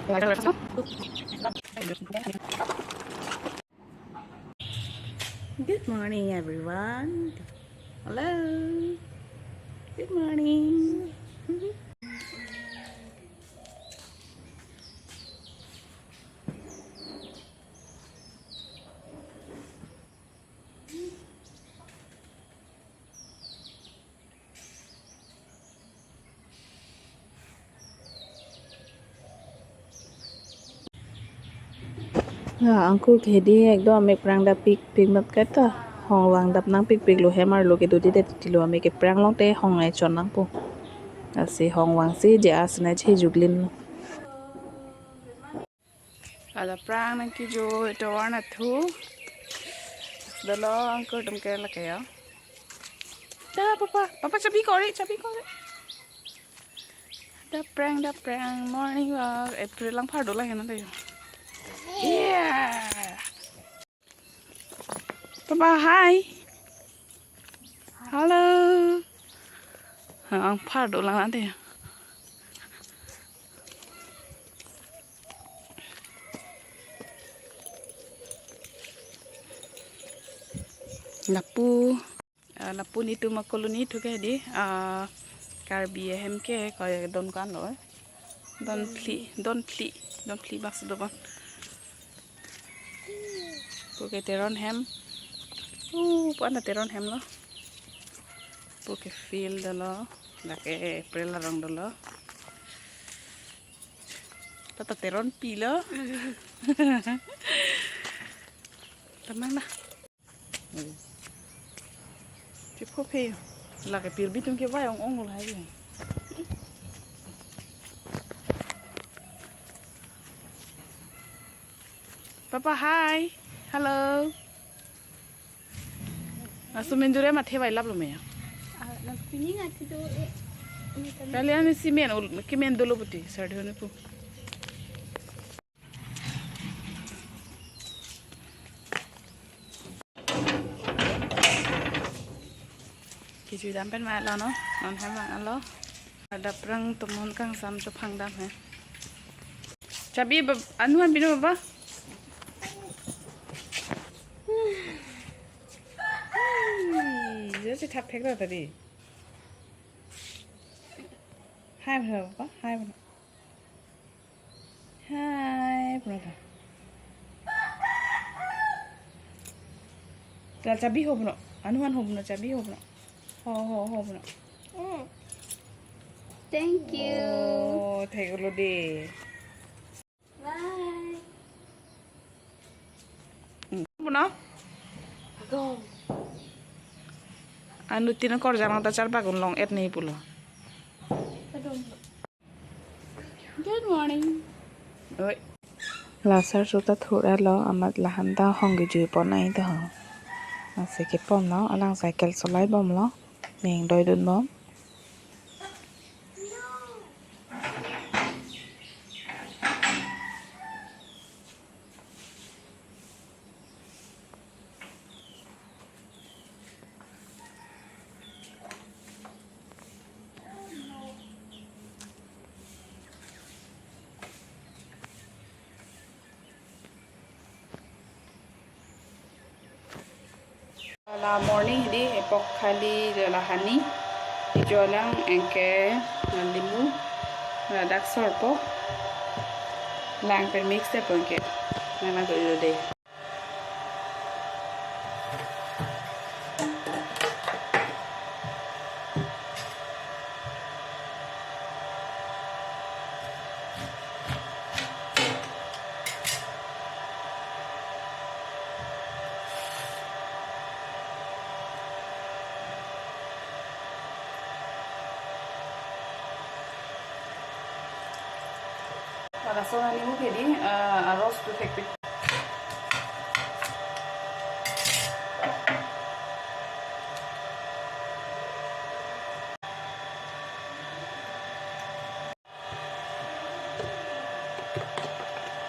Good morning, everyone. Hello. Good morning. Angku kedi ekdo ame prang da pik mat kata hong wang dap nang pik lo hemar lo ke do di ti lo ame ke prang long te hong ai chon nang po asi hong wang si je asna che juglin lo ada prang nang ki jo to wana thu da lo angku dum ke la ke ya da papa chabi kore da prang morning walk April lang phar do la hen na yeah papa hi hello ang phar do la na de lapu ni tu makoloni tu ke di karbi hem ke ko don kan lo don pli bas do ban pu ke teron hem pa na teron hem lo pu ke feel de lo la ke April la rong do lo ta teron pi lo tamang na chip ko pe la ke pir bitum ke vai ong lo hai papa hi hello asumen jure ma the vai lap lo me Pini ngati do kalian simen kimen dulu puti sadhe ne pu Kicui dampen ma lo no non hem ma lo ada perang temun kang sam cho phang dam he chabi anuan binu baba je thap phek ra tadi hai baba hai bro ta chabi hob no anuan hob no chabi hob no ho hob no Thank you. oh thek lo de Bye. no Go. anu tin kor jang ta char bagun long et nei pulo good morning oi lasar sota thora lo amat lahan ta hong ge ju pon ai ta ase ke pom lo alang cycle solai bom lo meng doi dun bom la morning di epok khali la hani jolang engke limu dak sorpo lang per mix te ponke nana do de pada sona limu ke di arroz tu tek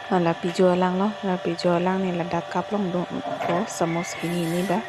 la pijo lang ni la dak kap long do ko samos ini ni ba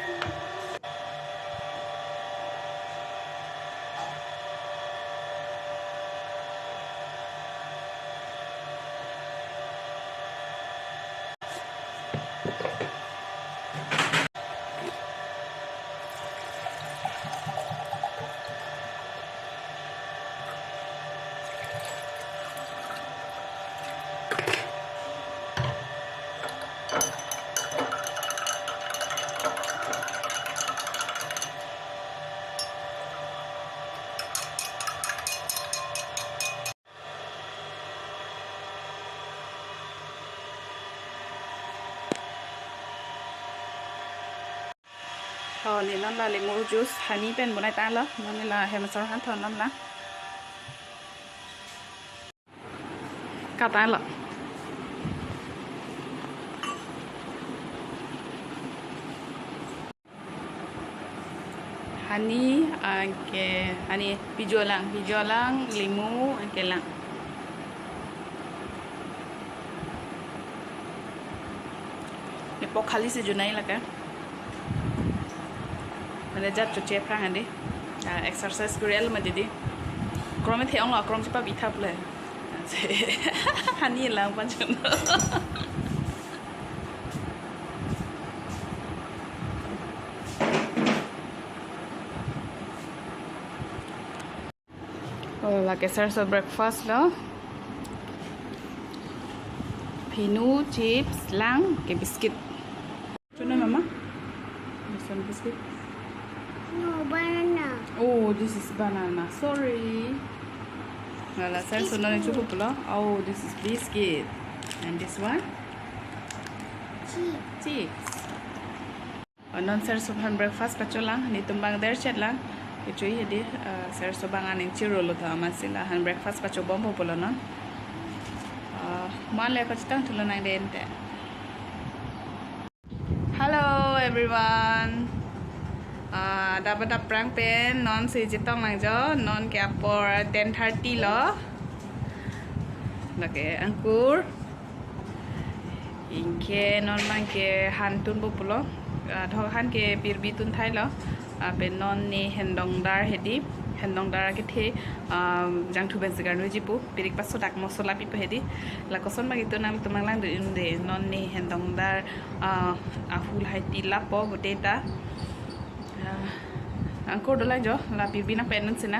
นี่นั่นละเลมูจูสฮันนี่เป็นบนไอตาแล้วนั่นนี่ละเฮมันสารหันทอนนั่นละกาตาละฮันนี่ฮันนี่พิจวังเลมูลังนี่ปกคาลิสจุนัยละกันAda jat cuci perang andi, exercise kurial majadi. Krom itu orang lah, krom cepat bitap le. Hani lah macam tu. Oh, lagi serve breakfast lah. Pinu, chips, lang, ke biscuit. Cuna mama, some biscuit. No, banana. Oh, this is banana. Sorry. Well, sir, so no cukup pula. Oh, this is biscuit. And this one? Chips. Non sir, so breakfast pacola. Ni tumbang der chat lang. Kecuali jadi sir, so bangan yang ciro lo tha masila han breakfast paco bombo pula non. Malah pacitang tulan nang dente. Hello everyone. Dapat perang pen non si jitong lang jo non kaya por 10:30 lo lagi angkur inke non mang ke hantun populo thok han ke pirbi tun thai lo pen non ni hendongdar hedi hendongdar ke the jang thu ben sigar noi jipu pirik paso dak mosola pipa hedi la koson bagi tu nam tumang lang de non ni hendongdar ahul hai tila po boteta angkor dola jo la pirbina penan sina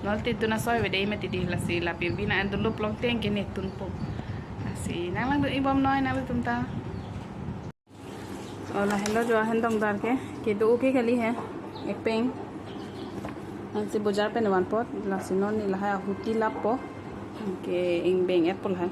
nol titu na soy wedai mati di la si la pirbina and dulu plong teng kene tunpo si nang lang do ibom noy na tumta ola hello jo Adongdar ke do ke kali hai ek peng an si bazaar pe wan pot la si non ni la ha huti lapo ke ing beng apple hai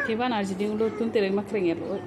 Kiban arji di ulo tun tereng makreng ya lo.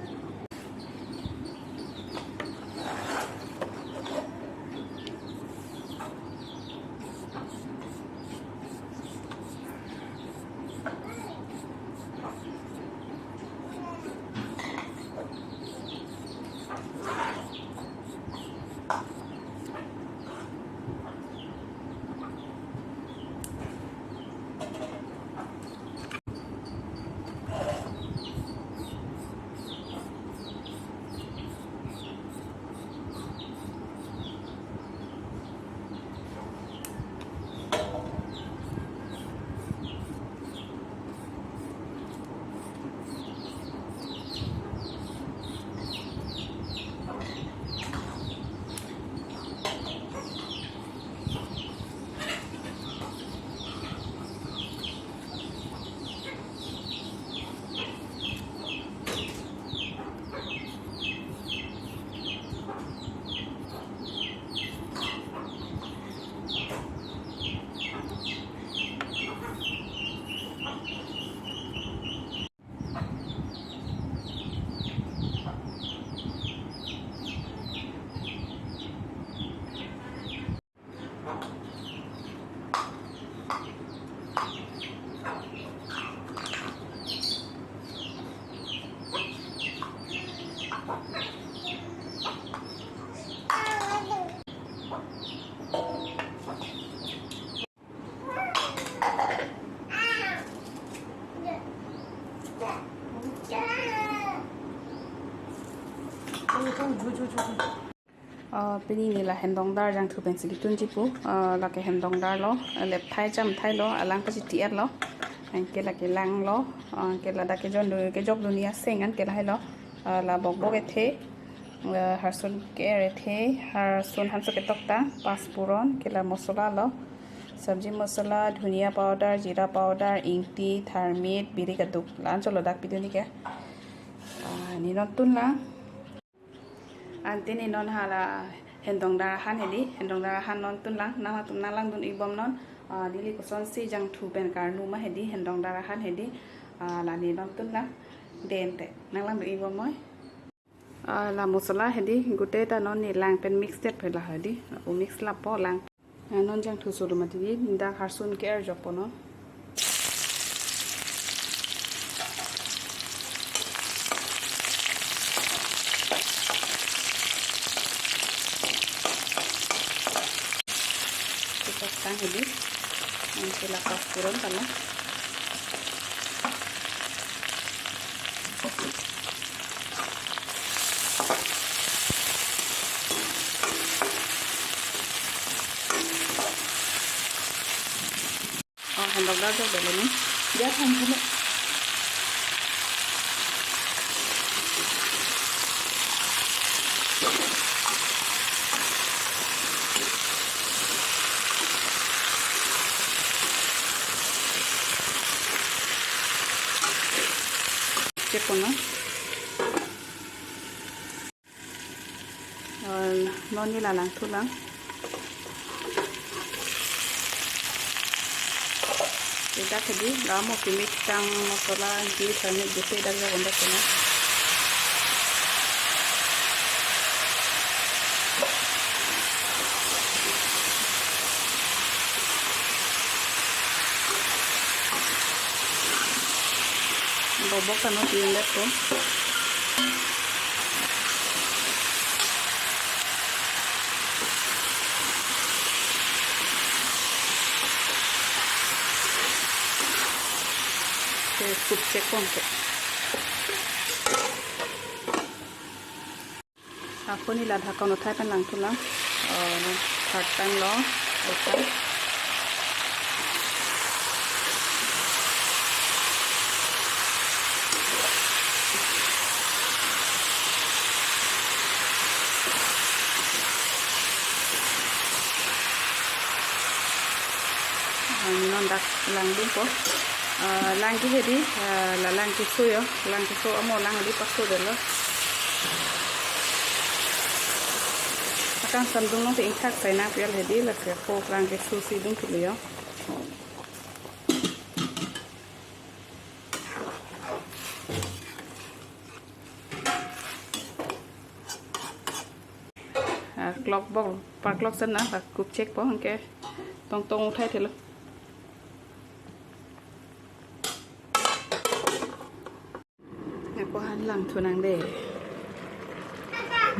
Pini ni lah Hen Adongdar jang thu pensi ditun jipu la ke Hen Adongdar lo lep thai jam thai lo alang pasi tiat lo ke la ke lang lo ke la da ke jon ke job dunia seng an ke la hai lo la bok bok e the har sun ke re the har sun han so ke tokta paspuron ke la mosola lo sabji masala dhuniya powder jeera powder ingti tharmit biri kaduk lan cholo dak pidu ni ke ni non tun la anti ni non hala Hen Adongdar Ahan hedi Hen Adongdar Ahan non tun lang na tun na lang dun ibom non dili ko son si jang thu ben kar nu ma hedi Hen Adongdar Ahan hedi la ni non tun lang den te nang lang dun ibom moi la masala hedi gute ta non ni lang pen mix tet phela hedi o mix la po lang non jang thu sulu ma di da harsun ke er jopo non Tang hedi nanti lapas turun sama Hen Adongdar jauh dulu nih dia kan dulu cek kono non ni lalang tulang kita tadi lama kimik tang masala di sana gitu dah gak onda kono bobok kan no tiendet tuh sup cek kongke aku ni lah dah kau nutai pen lang tulang part time lo okay non dak lang din po lang ki hedi la lang ki so amo lang di paso delo akan sandung no ting thak sai na pial hedi la ke ko lang ki su si dung thiliyo clock bol par clock sen na kup check po hanke tong uthai thilo ko han lang thunang de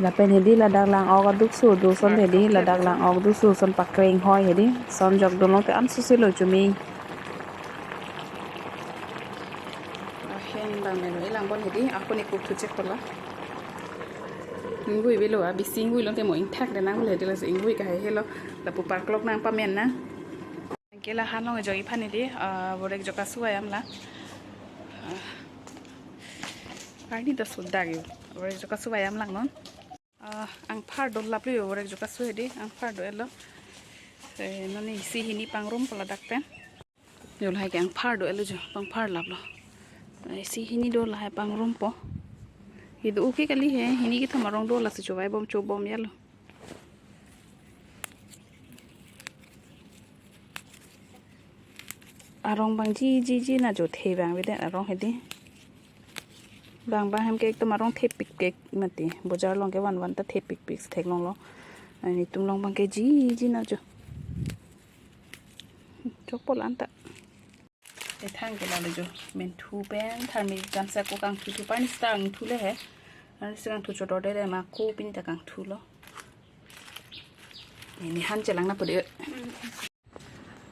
la pen hedi la dak lang og duk su du son hedi la dak lang og du su son pakreng hoi hedi son jok do te an su se lo chumi hen bang me lo lang bon hedi aku ni kup thu check kola ingui belo a bising ngui lo te mo ing thak de nang le de la ingui ka he lo la pu par clock nang pa men na ke la han lo jo i phani di borek joka suayam la Ini dah sudah gitu. Orang juga suka ayam lang non. Ang par do lapli orang juga suka di. Ang par do elo. Noni si hini pangrum pula dakpen. Jol hai ang par do elo jo. Pang par laplo. Si hini do lah pangrum po. Itu oke kali he. Hini kita marong do lah secoba bom ya lo. Arong bang ji na jo the bang bide arong hedi. Bang hem ke to marong the pik ke mati bojar long ke wan ta the pik thek long lo ani tung long bang ke ji na jo chopol anta e thang ke la le jo men thu pen thar mi jam sa ko kang thu pan stang thu le he ani sang thu chodo de ma ko pin ta kang thu lo ni han chelang na pode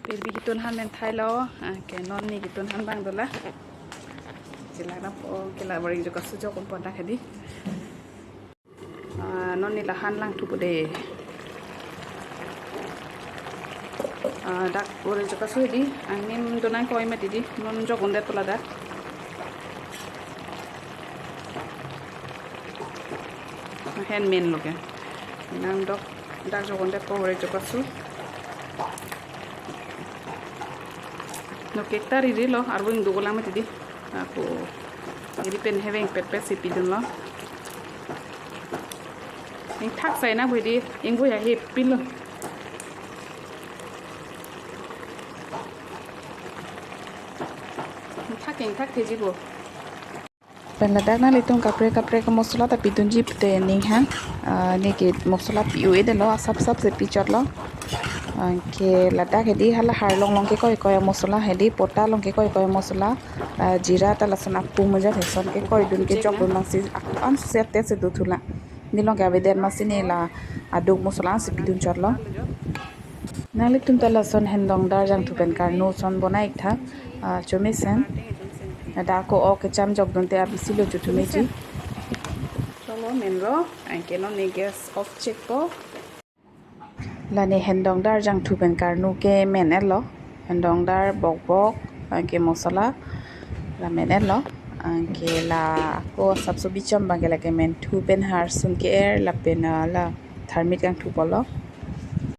per bi kitun han men thai lo ke non ni kitun han bang dola Kila na po kila bari juga sujo kon ponda hedi non ni lahan lang tu pode dak bari juga su hedi angin donai koi mati di non jo gonde tola da hen men loke nang dok dak jo gonde ko bari juga su no cake tari di lo arbo ing dugo lang mati di aku ini pen heveng pepes si pidun lo ing thak sai na bui di ing bui ya hep pin lo ing thak teji bo pen ladak na litung kapre ka mosla ta pidun ji pte ning ha ni ke mosla piu e de lo sap se pichot lo ke ladak hedi hala har long ke koi mosla hedi pota long ke koi mosla jira ta lasun apu moja theson ke koi dun ke chok dun si an se te se du thula ni long ga beden masine la aduk mosla si pidun chot lo nalik tum ta lasun hen dongdar jang thu pen kar no son bonai tha chome sen da ko o ke cham jok dun te abisi lo chutume ji cholo menro anke no ne gas off check po lani hen dongdar jang thu pen kar nu ke men elo hen dongdar bok anke mosala la men elo anke la ko sabso bicham bangela ke men thu pen har sun ke er la pen la thermit kang thu polo